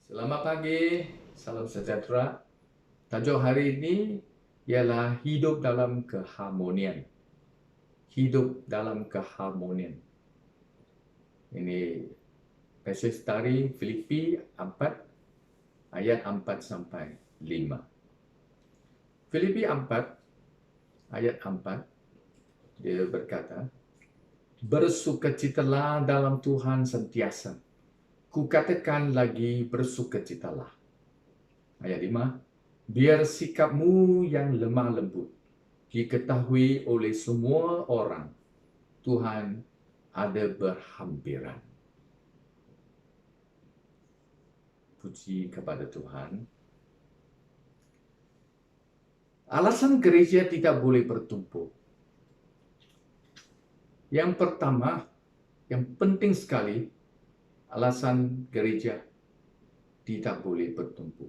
Selamat pagi, salam sejahtera. Tajuk hari ini ialah hidup dalam keharmonian. Hidup dalam keharmonian. Ini passage dari Filipi 4 ayat 4 sampai 5. Filipi 4 ayat 4 dia berkata, bersukacitalah dalam Tuhan sentiasa. Kukatakan lagi bersukacitalah. Ayat 5, biar sikapmu yang lemah lembut diketahui oleh semua orang, Tuhan ada berhampiran. Puji kepada Tuhan. Alasan gereja tidak boleh bertumpuk. Yang pertama, yang penting sekali, alasan gereja tidak boleh bertumpuk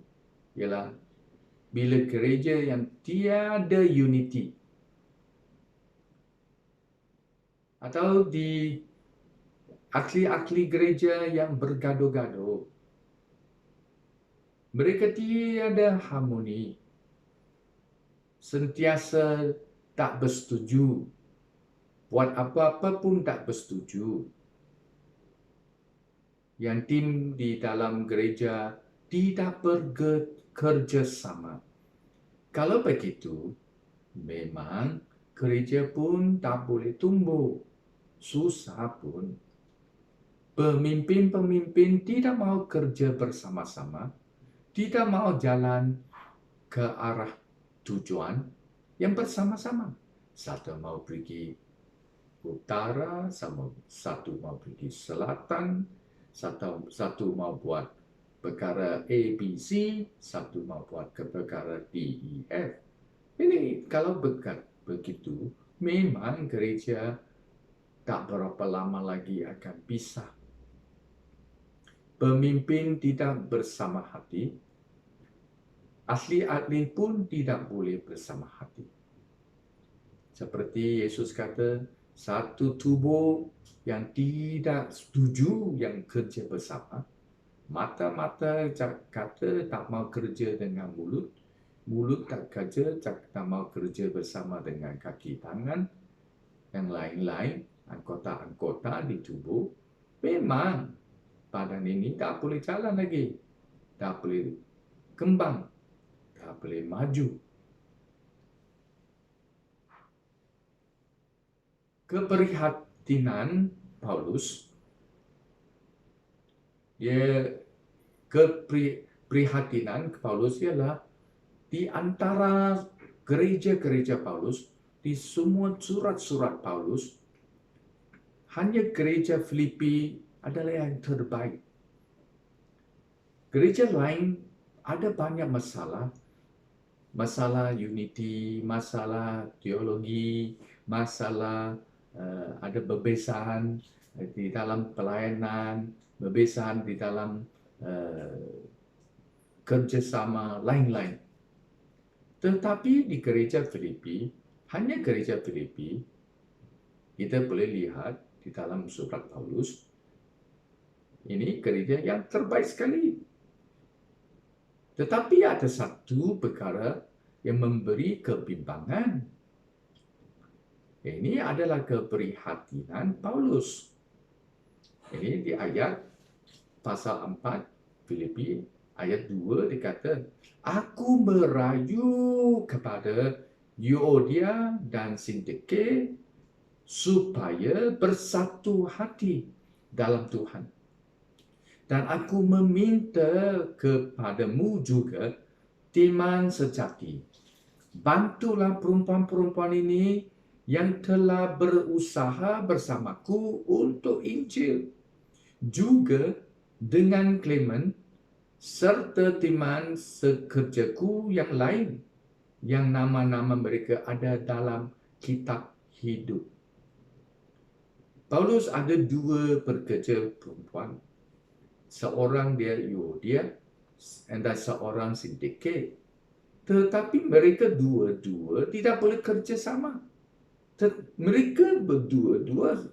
ialah bila gereja yang tiada unity atau di ahli-ahli gereja yang bergaduh-gaduh, mereka tiada harmoni, sentiasa tak bersetuju, buat apa-apa pun tak bersetuju. Yang tim di dalam gereja tidak bekerja sama. Kalau begitu, memang gereja pun tak boleh tumbuh. Susah pun. Pemimpin-pemimpin tidak mau kerja bersama-sama, tidak mau jalan ke arah tujuan yang bersama-sama. Satu mau pergi utara, satu mau pergi selatan, satu mau buat perkara A, B, C, satu mau buat ke perkara D, E, F. Ini kalau begitu, memang gereja tak berapa lama lagi akan pisah. Pemimpin tidak bersama hati, ahli-ahli pun tidak boleh bersama hati. Seperti Yesus kata, satu tubuh yang tidak setuju yang kerja bersama, mata-mata kata tak mau kerja dengan mulut, mulut tak mau kerja bersama dengan kaki tangan, yang lain-lain, anggota-anggota di tubuh, memang badan ini tak boleh jalan lagi, tak boleh kembang, tak boleh maju. Keprihatinan Paulus, keprihatinan Paulus ialah di antara gereja-gereja Paulus, di semua surat-surat Paulus, hanya gereja Filipi adalah yang terbaik. Gereja lain ada banyak masalah, masalah unity, masalah teologi, masalah ada berbesaran di dalam pelayanan, berbesaran di dalam kerjasama lain-lain. Tetapi di gereja Filipi, hanya gereja Filipi, kita boleh lihat di dalam surat Paulus, ini gereja yang terbaik sekali. Tetapi ada satu perkara yang memberi kebimbangan. Ini adalah keprihatinan Paulus. Ini di ayat pasal 4 Filipi ayat 2 dikata, aku merayu kepada Euodia dan Sintike supaya bersatu hati dalam Tuhan. Dan aku meminta kepadamu juga, Timan sejati, bantulah perempuan-perempuan ini yang telah berusaha bersamaku untuk Injil. Juga dengan Clement, serta Timan sekerjaku yang lain, yang nama-nama mereka ada dalam kitab hidup. Paulus ada dua pekerja perempuan. Seorang dia Euodia dan seorang Sintike. Tetapi mereka dua-dua tidak boleh kerja sama. Mereka berdua-dua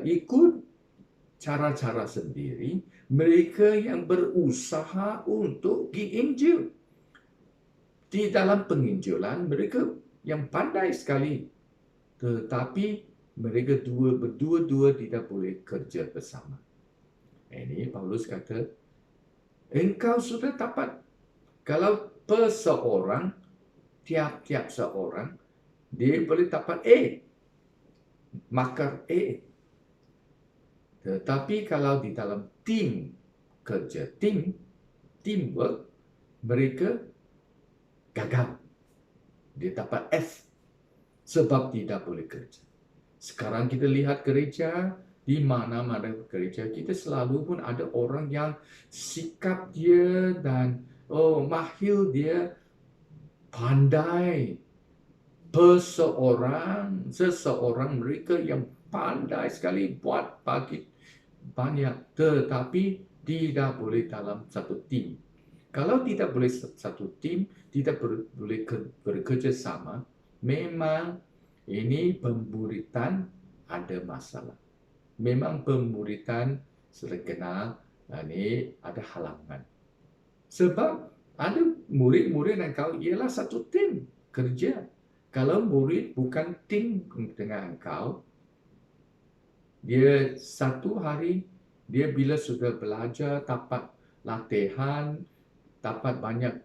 ikut cara-cara sendiri, mereka yang berusaha untuk diinjil. Di dalam penginjilan, mereka yang pandai sekali. Tetapi mereka berdua-dua tidak boleh kerja bersama. Ini Paulus kata, engkau sudah dapat. Kalau perseorang, tiap-tiap seorang, dia boleh dapat A, markar A. Tetapi kalau di dalam tim kerja, teamwork, mereka gagal. Dia dapat F sebab tidak boleh kerja. Sekarang kita lihat gereja, di mana-mana gereja, kita selalu pun ada orang yang sikap dia dan mahir dia pandai. Seseorang mereka yang pandai sekali buat bagi banyak, tetapi tidak boleh dalam satu tim. Kalau tidak boleh satu tim, tidak boleh bekerja sama, memang ini pemburitan ada masalah. Memang pemburitan terkenal ini ada halangan. Sebab ada murid-murid yang kau ialah satu tim kerja. Kalau murid bukan tim dengan engkau, dia satu hari, dia bila sudah belajar, dapat latihan, dapat banyak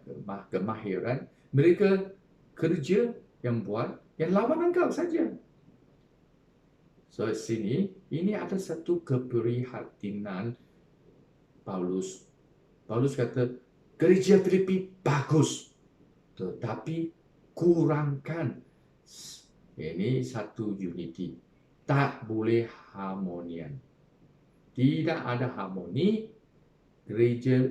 kemahiran, mereka kerja yang buat, yang lawan engkau saja. So, sini, ini ada satu keprihatinan Paulus. Paulus kata, gereja Filipi bagus, tetapi kurangkan. Ini satu unity. Tak boleh harmonian. Tidak ada harmoni, gereja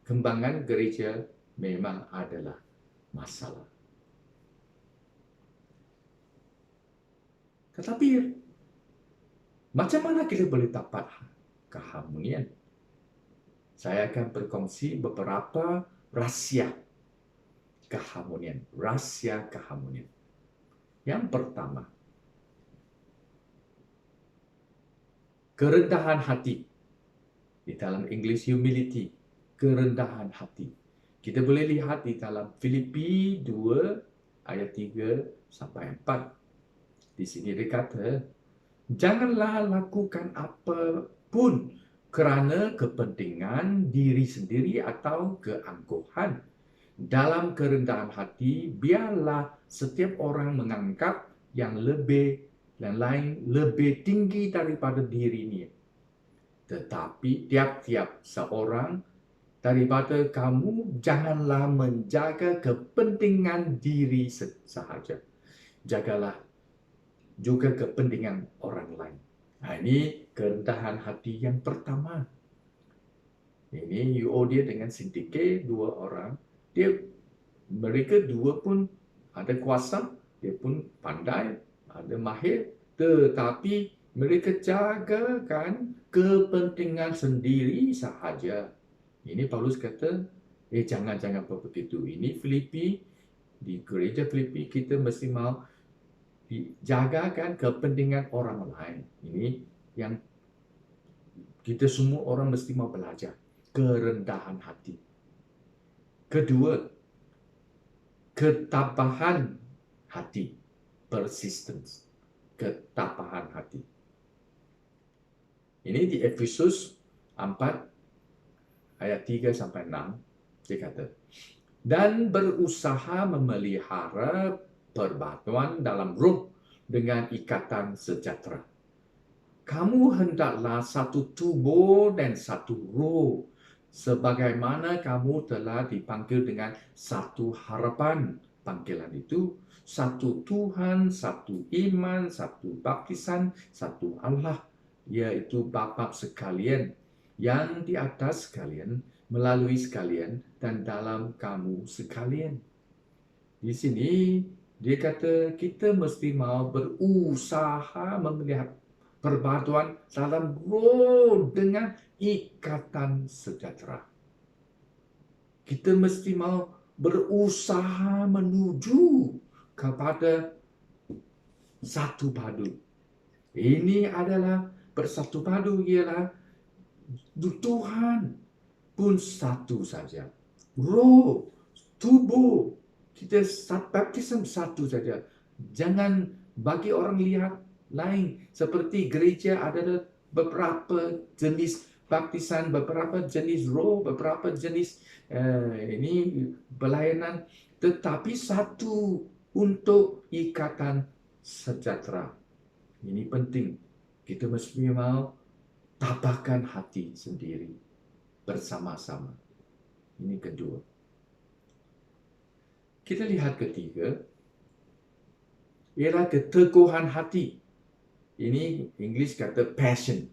kembangan gereja memang adalah masalah. Tetapi, macam mana kita boleh dapat keharmonian? Saya akan berkongsi beberapa rahsia keharmonian. Rahsia keharmonian. Yang pertama, kerendahan hati. Di dalam English, humility. Kerendahan hati. Kita boleh lihat di dalam Filipi 2 ayat 3 sampai 4. Di sini dia kata, janganlah lakukan apa pun kerana kepentingan diri sendiri atau keangkuhan. Dalam kerendahan hati, biarlah setiap orang menganggap yang lain lebih tinggi daripada dirinya. Tetapi tiap-tiap seorang daripada kamu janganlah menjaga kepentingan diri sahaja. Jagalah juga kepentingan orang lain. Nah, ini kerendahan hati yang pertama. Ini Euodia dengan Sintike, dua orang. Mereka dua pun ada kuasa, dia pun pandai, ada mahir, tetapi mereka jagakan kepentingan sendiri sahaja. Ini Paulus kata, jangan begitu. Ini Filipi, di gereja Filipi kita mesti mau dijagakan kepentingan orang lain. Ini yang kita semua orang mesti mau belajar. Kerendahan hati. Kedua, ketabahan hati. Persistence. Ketabahan hati. Ini di Efesus 4 ayat 3 sampai 6. Dia kata, dan berusaha memelihara perbatuan dalam ruh dengan ikatan sejahtera. Kamu hendaklah satu tubuh dan satu roh, sebagaimana kamu telah dipanggil dengan satu harapan. Panggilan itu, satu Tuhan, satu iman, satu baptisan, satu Allah, yaitu Bapa sekalian, yang di atas sekalian, melalui sekalian, dan dalam kamu sekalian. Di sini, dia kata kita mesti mau berusaha melihat perbatuan dalam roh dengan ikatan sejahtera. Kita mesti mau berusaha menuju kepada satu padu. Ini adalah bersatu padu ialah Tuhan pun satu saja. Roh, tubuh, kita baptism satu saja. Jangan bagi orang lihat lain. Seperti gereja ada beberapa jenis baptisan, beberapa jenis roh, beberapa jenis ini pelayanan. Tetapi satu untuk ikatan sejahtera. Ini penting. Kita mesti mau tabahkan hati sendiri bersama-sama. Ini kedua. Kita lihat ketiga, ialah keteguhan hati. Ini English kata passion.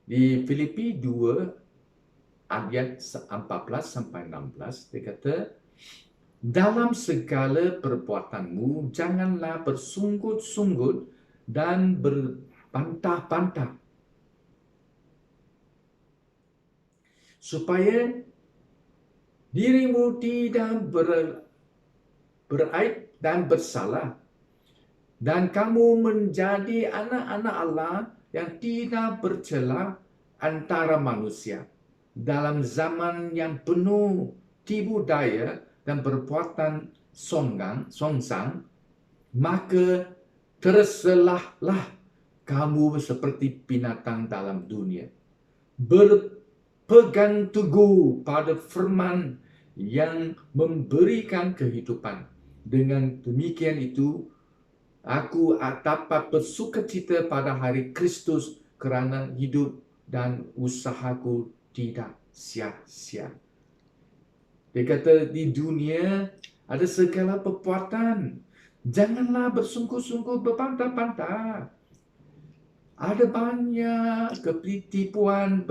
Di Filipi 2 ayat 14 sampai 16, dia kata, dalam segala perbuatanmu, janganlah bersunggut-sunggut dan berbantah-bantah, supaya dirimu tidak beraib dan bersalah, dan kamu menjadi anak-anak Allah yang tidak bercela antara manusia dalam zaman yang penuh tipu daya dan perbuatan songsang, maka terselahlah kamu seperti binatang dalam dunia. Berpegang teguh pada firman yang memberikan kehidupan. Dengan demikian itu, aku dapat bersukacita pada hari Kristus kerana hidup dan usahaku tidak sia-sia. Dia kata di dunia ada segala perbuatan. Janganlah bersungguh-sungguh berbantah-bantah. Ada banyak ketipuan,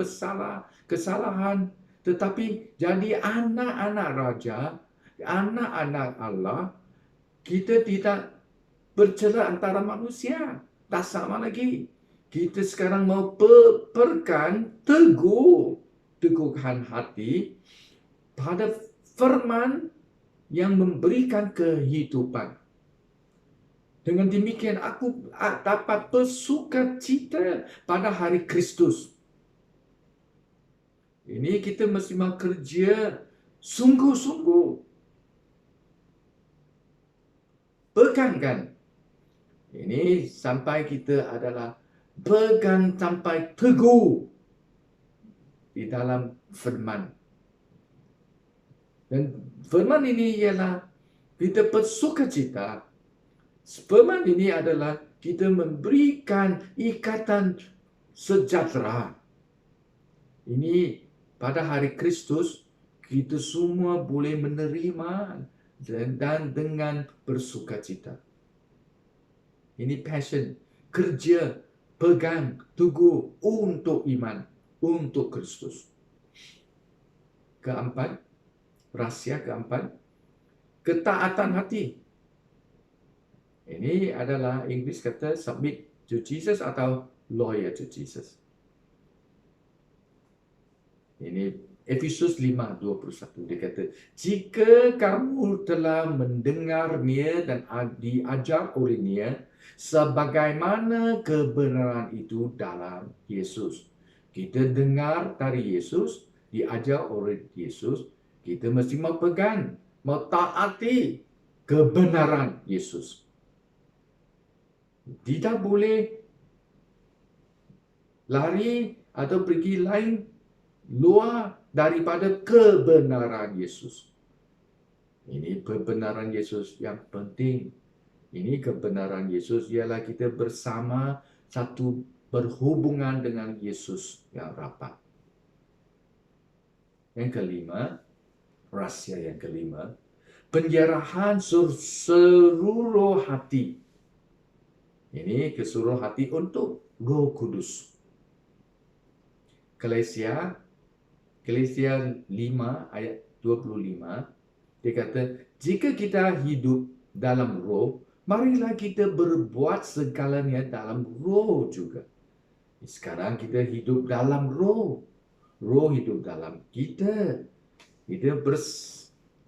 kesalahan. Tetapi jadi anak-anak raja, anak-anak Allah, kita tidak bercela antara manusia. Tak sama lagi. Kita sekarang mau pegang teguhkan hati pada firman yang memberikan kehidupan. Dengan demikian aku dapat bersukacita pada hari Kristus. Ini kita mesti mau kerja sungguh-sungguh. Pegangkan. Ini sampai kita adalah pegang sampai teguh di dalam firman. Dan firman ini ialah kita bersukacita. Firman ini adalah kita memberikan ikatan sejahtera. Ini pada hari Kristus kita semua boleh menerima dan dengan bersukacita. Ini passion, kerja, pegang, teguh untuk iman, untuk Kristus. Keempat, rahsia keempat, ketaatan hati. Ini adalah English kata submit to Jesus atau loyal to Jesus. Ini Efesus 5:21. Dia kata, jika kamu telah mendengarnya dan diajar olehnya, sebagaimana kebenaran itu dalam Yesus. Kita dengar dari Yesus, diajar oleh Yesus, kita mesti mau pegang, mau taati kebenaran Yesus. Tidak boleh lari atau pergi lain luar daripada kebenaran Yesus. Ini kebenaran Yesus yang penting. Ini kebenaran Yesus ialah kita bersama satu berhubungan dengan Yesus yang rapat. Yang kelima, rahsia yang kelima, penyerahan seluruh hati. Ini keseluruh hati untuk Roh Kudus. Galatia 5 ayat 25, dia kata, jika kita hidup dalam roh, marilah kita berbuat segalanya dalam roh juga. Sekarang kita hidup dalam roh. Roh hidup dalam kita. Kita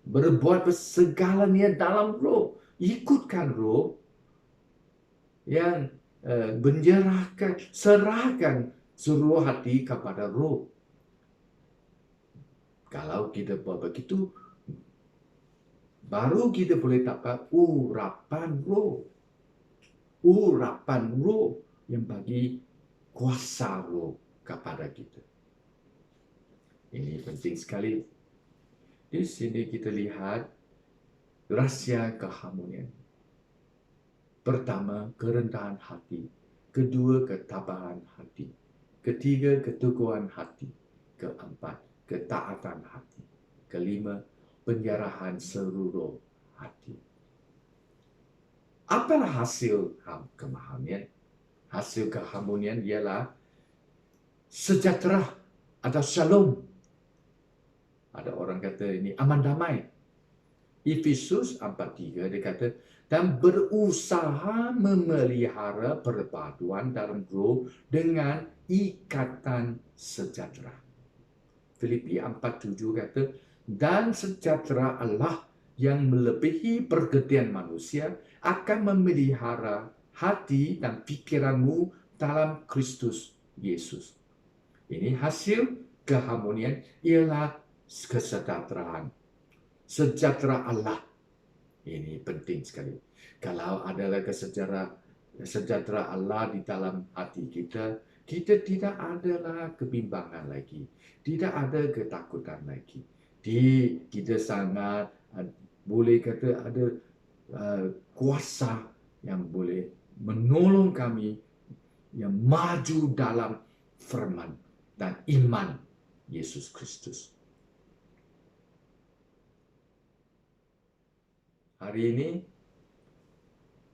berbuat segalanya dalam roh. Ikutkan roh yang serahkan seluruh hati kepada Roh. Kalau kita buat begitu, baru kita boleh dapat urapan Roh. Urapan Roh yang bagi kuasa Roh kepada kita. Ini penting sekali. Di sini kita lihat rahsia keharmonian. Pertama, kerendahan hati. Kedua, ketabahan hati. Ketiga, keteguhan hati. Keempat, ketaatan hati. Kelima, penyerahan seluruh hati. Apalah hasil keharmonian? Hasil keharmonian ialah sejahtera atau shalom. Ada orang kata ini aman damai. Efesus 4:3 dia kata, dan berusaha memelihara perpaduan dalam Roh dengan ikatan sejahtera. Filipi 4:7 kata, dan sejahtera Allah yang melebihi pergetian manusia akan memelihara hati dan pikiranmu dalam Kristus Yesus. Ini hasil keharmonian ialah kesejahteraan. Sejahtera Allah. Ini penting sekali. Kalau adalah sejahtera Allah di dalam hati kita, kita tidak adalah kebimbangan lagi. Tidak ada ketakutan lagi. Kita sangat boleh kata ada kuasa yang boleh menolong kami yang maju dalam firman dan iman Yesus Kristus. Hari ini,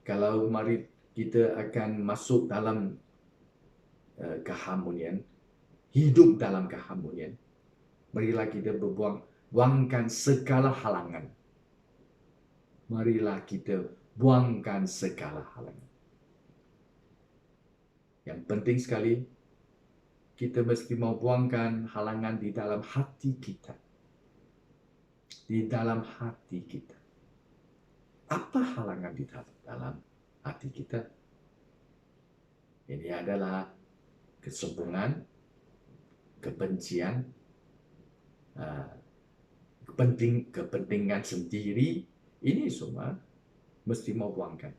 kalau mari kita akan masuk dalam keharmonian, hidup dalam keharmonian, marilah kita buangkan segala halangan. Marilah kita buangkan segala halangan. Yang penting sekali, kita mesti mau buangkan halangan di dalam hati kita. Di dalam hati kita. Apa halangan di dalam hati kita? Ini adalah kesombongan, kebencian, kepentingan sendiri. Ini semua mesti mau buangkan.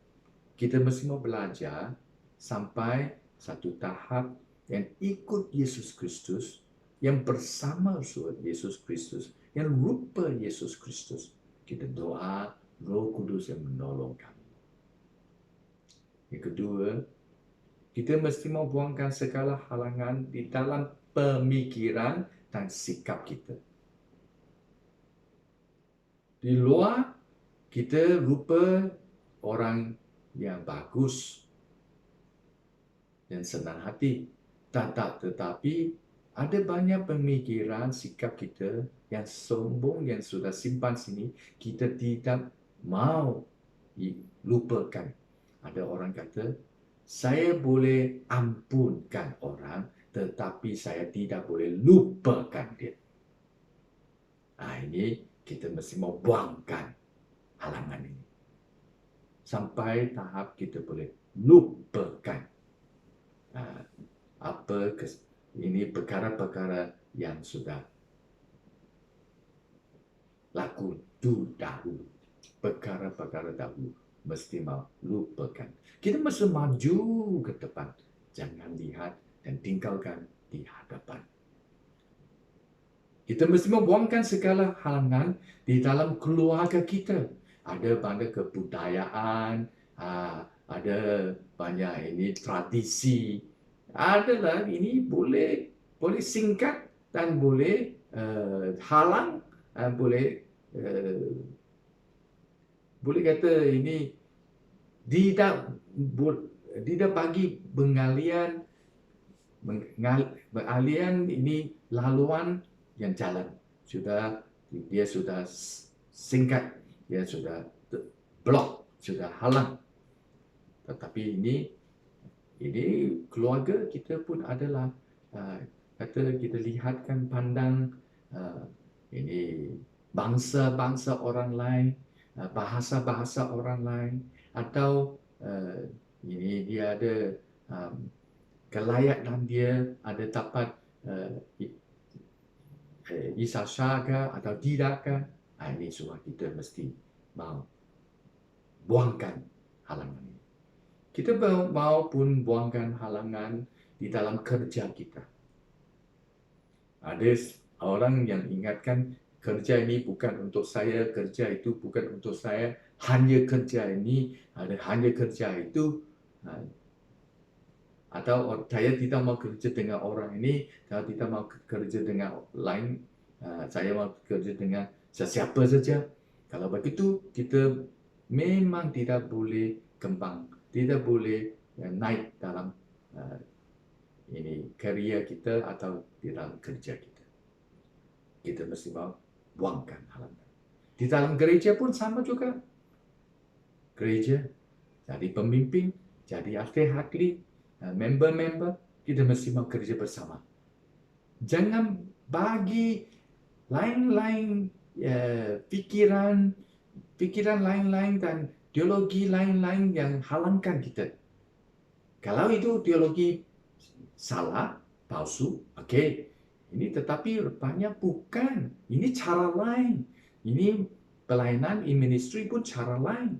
Kita mesti mau belajar sampai satu tahap yang ikut Yesus Kristus, yang bersama Yesus Kristus, yang rupa Yesus Kristus. Kita doa Roh Kudus yang menolong kami. Yang kedua, kita mesti mau buangkan segala halangan di dalam pemikiran dan sikap kita. Di luar, kita rupa orang yang bagus dan senang hati. Tetapi ada banyak pemikiran, sikap kita yang sombong, yang sudah simpan sini, kita tidak mau lupakan. Ada orang kata, saya boleh ampunkan orang, tetapi saya tidak boleh lupakan dia. Ini kita mesti mau buangkan halangan ini. Sampai tahap kita boleh lupakan ini perkara-perkara yang sudah laku dahulu. Perkara-perkara dahulu mesti mau lupakan. Kita mesti maju ke depan. Jangan lihat dan tinggalkan di hadapan. Kita mesti membuangkan segala halangan di dalam keluarga kita. Ada banyak kebudayaan, ada banyak ini tradisi. Adalah ini boleh singkat dan boleh halang, boleh kata ini tidak bagi pengalian ini laluan yang jalan. Dia sudah singkat, dia sudah blok, sudah halang. Tetapi ini keluarga kita pun adalah kata kita lihatkan pandang ini bangsa-bangsa orang lain, bahasa-bahasa orang lain, atau Ini dia ada kelayakan dia, ada dapat isa syaga atau tidak kan. Ini semua kita mesti mau buangkan halangan ini. Kita mau pun buangkan halangan di dalam kerja kita. Ada orang yang ingatkan kerja ini bukan untuk saya, kerja itu bukan untuk saya, hanya kerja ini, hanya kerja itu. Atau saya tidak mau kerja dengan orang ini, saya tidak mau kerja dengan lain, saya mau kerja dengan sesiapa saja. Kalau begitu, kita memang tidak boleh kembang, tidak boleh naik dalam ini kerja kita atau di dalam kerja kita. Kita mesti mau buangkan halangan. Di dalam gereja pun sama juga. Gereja, jadi pemimpin, jadi ahli-ahli, member-member, kita mesti mau kerja bersama. Jangan bagi lain-lain pikiran lain-lain dan ideologi lain-lain yang halangkan kita. Kalau itu ideologi salah, palsu, oke. Ini tetapi rupanya bukan. Ini cara lain. Ini pelayanan, ministry pun cara lain.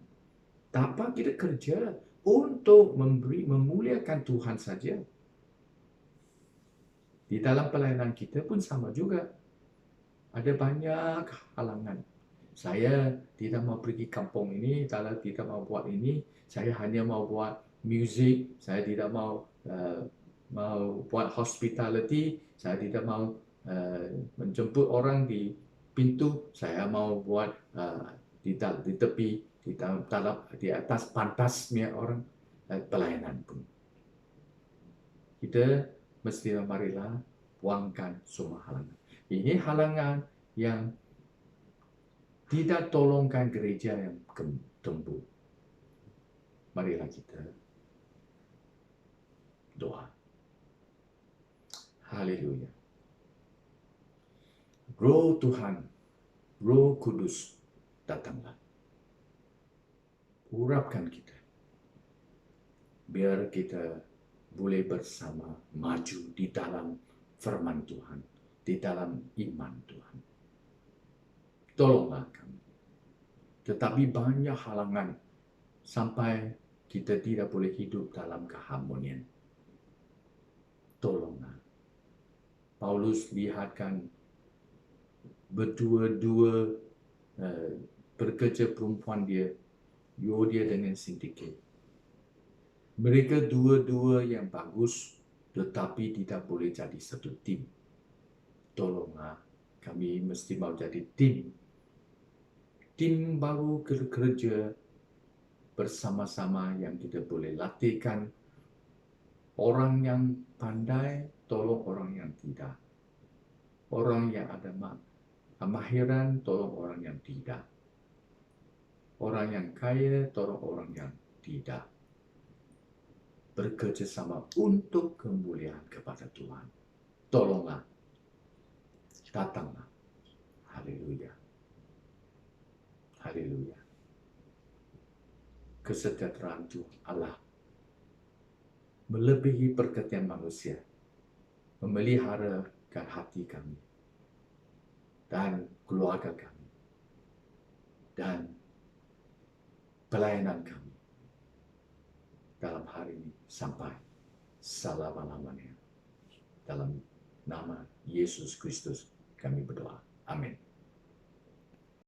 Dapat kita kerja untuk memuliakan Tuhan saja. Di dalam pelayanan kita pun sama juga. Ada banyak halangan. Saya tidak mau pergi kampung ini, saya tidak mau buat ini, saya hanya mau buat music, saya tidak mau buat hospitality, saya tidak mau menjemput orang di pintu, saya mau buat di tepi, di atas pantasnya orang, pelayanan pun. Kita mesti marilah buangkan semua halangan. Ini halangan yang tidak tolongkan gereja yang tumbuh. Marilah kita doa. Haleluya. Roh Tuhan, Roh Kudus, datanglah. Urapkan kita. Biar kita boleh bersama maju di dalam firman Tuhan, di dalam iman Tuhan. Tolonglah kami. Tetapi banyak halangan sampai kita tidak boleh hidup dalam keharmonian. Tolonglah. Paulus lihatkan berdua-dua pekerja perempuan dia, Yodia dengan Sintike. Mereka dua-dua yang bagus, tetapi tidak boleh jadi satu tim. Tolonglah, kami mesti mau jadi tim. Tim baru kerja bersama-sama yang kita boleh latihkan. Orang yang pandai, tolong orang yang tidak. Orang yang ada kemahiran, tolong orang yang tidak. Orang yang kaya, tolong orang yang tidak. Bekerja sama untuk kemuliaan kepada Tuhan. Tolonglah. Datanglah. Haleluya. Haleluya. Kesejahteraan Tuhan Allah melebihi perkatian manusia, memeliharakan hati kami dan keluarga kami dan pelayanan kami dalam hari ini sampai selama-lamanya. Dalam nama Yesus Kristus kami berdoa.